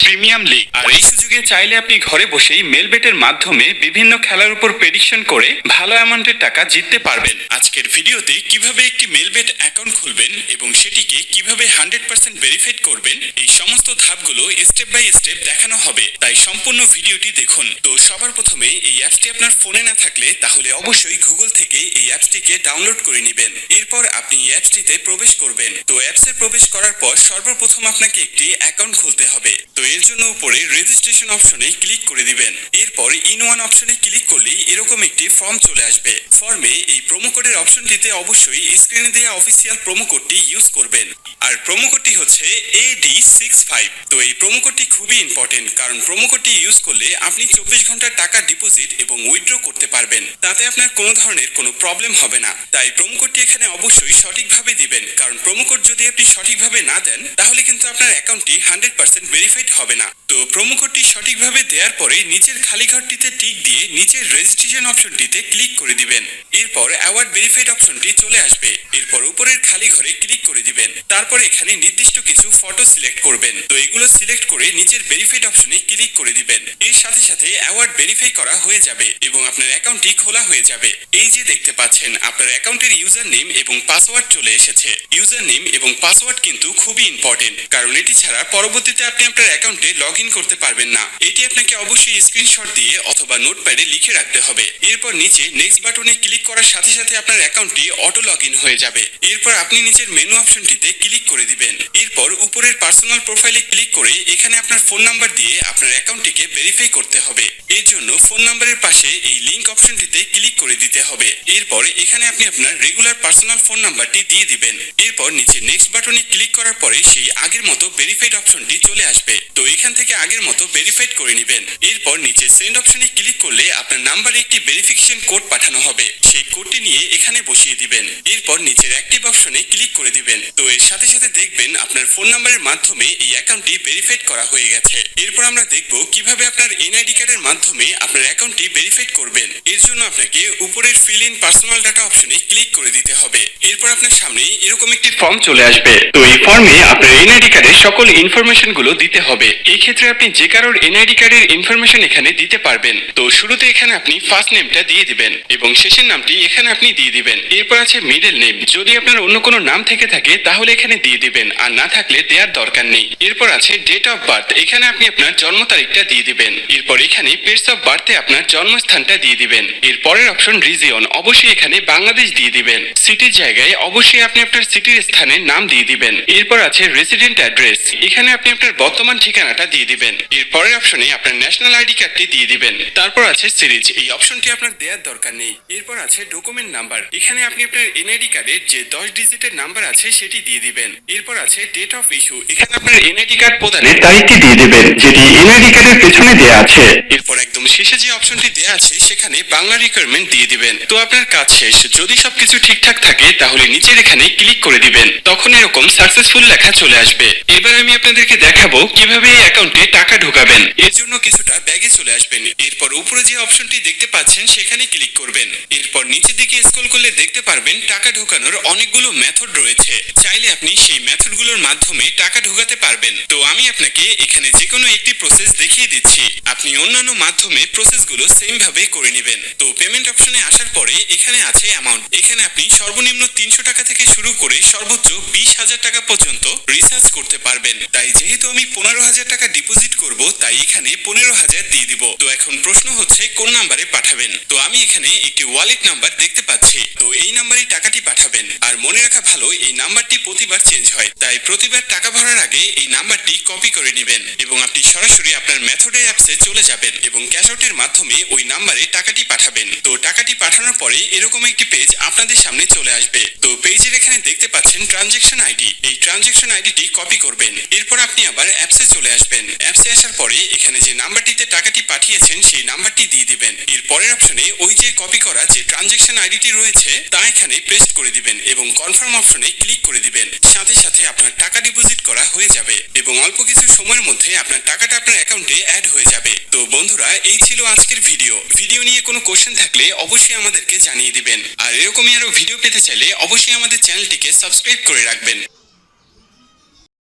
Premium league. আর এই সুযোগে চাইলে আপনি ঘরে বসেই মেলবেটের মাধ্যমে বিভিন্ন খেলার উপর প্রেডিকশন করে ভালো অ্যামাউন্টের টাকা জিততে পারবেন। আজকের ভিডিওতে কিভাবে একটি মেলবেট অ্যাকাউন্ট খুলবেন এবং সেটিকে কিভাবে 100% ভেরিফাইড করবেন, এই সমস্ত ধাপগুলো স্টেপ বাই স্টেপ দেখানো হবে, তাই সম্পূর্ণ ভিডিওটি দেখুন। তো সবার প্রথমে এই অ্যাপসটি আপনার ফোনে না থাকলে তাহলে অবশ্যই গুগল থেকে এই অ্যাপসটিকে ডাউনলোড করে নেবেন। এরপর আপনি এই অ্যাপসটিতে প্রবেশ করবেন। তো অ্যাপসে প্রবেশ করার পর সর্বপ্রথম আপনাকে একটি অ্যাকাউন্ট খুলতে হবে। তো এর জন্য উপরে রেজিস্ট্রেশন অপশনে ক্লিক করে দিবেন। এরপর ইন ওয়ান অপশনে ক্লিক করলেই এরকম একটি ফর্ম চলে আসবে। ফর্মে এই প্রোমো কোডের অপশনটিতে অবশ্যই স্ক্রিনে দেওয়া অফিসিয়াল প্রোমো কোডটি ইউজ করবেন। আর প্রোমো কোডটি হচ্ছে AD65। তো এই প্রোমো কোডটি খুবই ইম্পর্টেন্ট, কারণ প্রোমো কোডটি ইউজ করলে আপনি 24 ঘন্টার টাকা ডিপোজিট এবং উইথড্র করতে পারবেন। তাতে আপনার কোনো ধরনের কোনো প্রবলেম হবে না। তাই প্রোমো কোডটি এখানে অবশ্যই সঠিকভাবে দিবেন, কারণ প্রোমো কোড যদি আপনি সঠিকভাবে না দেন তাহলে কিন্তু আপনার অ্যাকাউন্টটি 100% ভেরিফাইড হবে না। তো প্রোমো কোডটি সঠিকভাবে দেওয়ার পরে নিচের খালি ঘরটিতে টিক দিয়ে নিচের রেজিস্ট্রেশন অপশনটিতে ক্লিক করে দিবেন। এরপর অ্যাওয়ার্ড ভেরিফাইড অপশনটি চলে আসবে। এরপর উপরের খালি ঘরে ক্লিক করে দিবেন। তারপর এখানে নির্দিষ্ট কিছু ফটো সিলেক্ট করবেন। তো এগুলো সিলেক্ট করে নিচের ভেরিফাইড অপশনে ক্লিক করে দিবেন। এর সাথে সাথে অ্যাওয়ার্ড ভেরিফাই করা হয়ে যাবে এবং আপনার অ্যাকাউন্টটি খোলা হয়ে যাবে। এই যে দেখতে পাচ্ছেন আপনার অ্যাকাউন্টের ইউজার নেম এবং পাসওয়ার্ড চলে এসেছে। ইউজার নেম এবং পাসওয়ার্ড কিন্তু খুবই ইম্পর্টেন্ট, কারণ এটি ছাড়া পরবর্তীতে আপনি আপনার অ্যাকাউন্টে লগ ইন করতে পারবেন না। এটি আপনাকে অবশ্যই স্ক্রিনশট দিয়ে অথবা নোটপ্যাডে লিখে রাখতে হবে। এরপর নিচে নেক্সট বাটনে ক্লিক করার সাথে সাথে আপনার অ্যাকাউন্টটি অটো লগ ইন হয়ে যাবে। এরপর আপনি নিচের মেনু অপশনটিতে ক্লিক করে দিবেন। এরপর উপরের পার্সোনাল প্রোফাইলে ক্লিক করে এখানে আপনার ফোন নাম্বার দিয়ে আপনার অ্যাকাউন্টটিকে ভেরিফাই করতে হবে। এর জন্য ফোন নাম্বারের পাশে এই লিংক অপশনটিতে ক্লিক করে দিতে হবে। এরপর এখানে আপনি আপনার রেগুলার পার্সোনাল ফোন নাম্বারটি দিয়ে দিবেন। এরপর নিচে নেক্সট বাটনে ক্লিক করার পরে সেই আগের মতো ভেরিফাইড অপশনটি চলে আসবে। তো এখান থেকে আগের মতো ভেরিফাইড করে নেবেন। এরপর নিচে সেন্ড অপশনে ক্লিক করলে আপনার নাম্বারে একটি ভেরিফিকেশন কোড পাঠানো হবে। সেই কোডটি নিয়ে এখানে বসিয়ে দিবেন। এরপর নিচের অ্যাক্টিভ অপশনে ক্লিক করে দিবেন। তো এর সাথে সাথে দেখবেন আপনার ফোন নাম্বারের মাধ্যমে এই অ্যাকাউন্টটি ভেরিফাইড করা হয়ে গেছে। এরপর আমরা দেখব কিভাবে আপনার এনআইডি কার্ডের মাধ্যমে আপনার অ্যাকাউন্টটি ভেরিফাইড করবেন। এর জন্য আপনাকে উপরের ফিল ইন পার্সোনাল ডাটা অপশনে ক্লিক করে দিতে হবে। এরপর আপনার সামনে এরকম একটি ফর্ম চলে আসবে। তো এই ফর্মে আপনার এনআইডি কার্ডের সকল ইনফরমেশন গুলো দিতে হবে। এই ক্ষেত্রে আপনি যে কারোর এনআইডি কার্ডের ইনফরমেশন এখানে দিতে পারবেন। তো শুরুতে এখানে আপনি ফার্স্ট নেমটা দিয়ে দিবেন এবং শেষের নামটি এখানে আপনি দিয়ে দিবেন। এরপর আছে মিডল নেম, যদি আপনার অন্য কোনো নাম থেকে থাকে তাহলে এখানে দিয়ে দিবেন, আর না থাকলে দেওয়ার দরকার নেই। এরপর আছে ডেট অফ বার্থ, এখানে আপনি আপনার জন্ম তারিখটা দিয়ে দিবেন। এরপর এখানে প্লেস অফ বার্থে আপনার জন্মস্থানটা দিয়ে দিবেন। এর পরের অপশন রিজিয়ন, অবশ্যই এখানে বাংলাদেশ দিয়ে দিবেন। সিটির জায়গায় অবশ্যই আপনি আপনার সিটির স্থানের নাম দিয়ে দিবেন। এরপর আছে রেসিডেন্ট অ্যাড্রেস, এখানে আপনি আপনার বর্তমান ঠিকানাটা দিয়ে দিবেন। এর পরের অপশনে আপনার ন্যাশনাল আইডি কার্ডটি দিয়ে দিবেন। তারপর আছে সিরিজ, এই অপশনটি আপনার দেওয়ার দরকার নেই। এরপর আছে ডকুমেন্ট নাম্বার, এখানে আপনি আপনার এনআইডি কার্ডের যে 10 ডিজিটের নাম্বার আছে সেটি দিয়ে দিবেন। এরপর আছে ডেট অফ ইস্যু, এখানে আপনার এনআইডি কার্ড প্রদানের তারিখটি দিয়ে দিবেন যেটি এনআইডি কার্ডের পেছনে দেওয়া আছে। এরপর একদম শেষে যে অপশনটি দেওয়া আছে সেখানে বাংলা রিকোয়ারমেন্ট দিয়ে দিবেন। তো আপনার কাজ শেষ। যদি সবকিছু ঠিকঠাক থাকে তাহলে নিচের এখানে ক্লিক করে দিবেন। তখন এরকম সাকসেসফুল লেখা চলে আসবে। এবার আমি আপনাদেরকে দেখাবো কিভাবে এই অ্যাকাউন্টে টাকা ঢোকাবেন। এর জন্য কিছুটা ব্যাগে চলে আসবেন। এরপর উপরে যে অপশনটি দেখতে পাচ্ছেন সেখানে ক্লিক করবেন। এরপর নিচের দিকে স্ক্রল করলে দেখতে পারবেন টাকা ঢোকানোর অনেকগুলো মেথড রয়েছে। চাইলে আপনি সেই মেথডগুলোর মাধ্যমে টাকা ঢোকাতে পারবেন। তো আমি আপনাকে এখানে যে কোনো একটি প্রসেস দেখিয়ে দিচ্ছি, আপনি অন্যান্য মাধ্যমে প্রসেসগুলো সেম ভাবে করে নেবেন। তো পেমেন্ট অপশনে আসার পরে এখানে আছে অ্যামাউন্ট, এখানে আপনি সর্বনিম্ন 300 টাকা থেকে শুরু করে সর্বোচ্চ 20,000 টাকা পর্যন্ত রিচার্জ করতে পারবেন। তাই যেহেতু আমি 15,000 টাকা ডিপোজিট করব তাই এখানে 15,000 দিয়ে দিব। তো এখন প্রশ্ন হচ্ছে কোন নাম্বারে পাঠাবেন। তো আমি এখানে একটি ওয়ালেট নাম্বার দেখতে পাচ্ছি, তো এই নাম্বারে টাকাটি পাঠাবেন। আর মনে রাখা ভালো, এই নাম্বারটি প্রতিবার চেঞ্জ হয়, তাই প্রতিবার টাকা ভরার আগে এই নাম্বারটি কপি করে নেবেন এবং আপনি সরাসরি আপনার মেথডের অ্যাপসে চলে যাবেন এবং ক্যাশ আউটের মাধ্যমে ওই নাম্বারে টাকাটি পাঠাবেন। তো টাকাটি পাঠানোর পরে এরকম একটি পেজ আপনাদের সামনে চলে আসবে। তো পেজের এখানে দেখতে পাচ্ছেন ট্রানজ্যাকশন আইডি, এই ট্রানজ্যাকশন আইডিটি কপি করবেন। এরপর আপনি আবার অ্যাপসে চলে আসবেন। অ্যাপসে আসার পরে এখানে যে নাম্বারটিতে টাকাটি পাঠিয়েছেন সেই নাম্বারটি দিয়ে দিবেন। এর পরের অপশনে ওই যে কপি করা যে ট্রানজ্যাকশন আইডিটি রয়েছে তা এখানে পেস্ট করে দিবেন এবং কনফার্ম অপশনে ক্লিক করে দিবেন। সাথে সাথে আপনার টাকা ডিপোজিট করা হয়ে যাবে এবং অল্প কিছু সময়ের মধ্যে আপনার টাকাটা আপনার অ্যাকাউন্টে অ্যাড হয়ে যাবে। তো বন্ধুরা, এই ছিল আজকের ভিডিও নিয়ে কোনো কোশ্চেন থাকলে অবশ্যই আমাদেরকে জানিয়ে দিবেন। আর এরকমই আরো ভিডিও পেতে চাইলে অবশ্যই আমাদের চ্যানেলটিকে সাবস্ক্রাইব করে রাখবেন।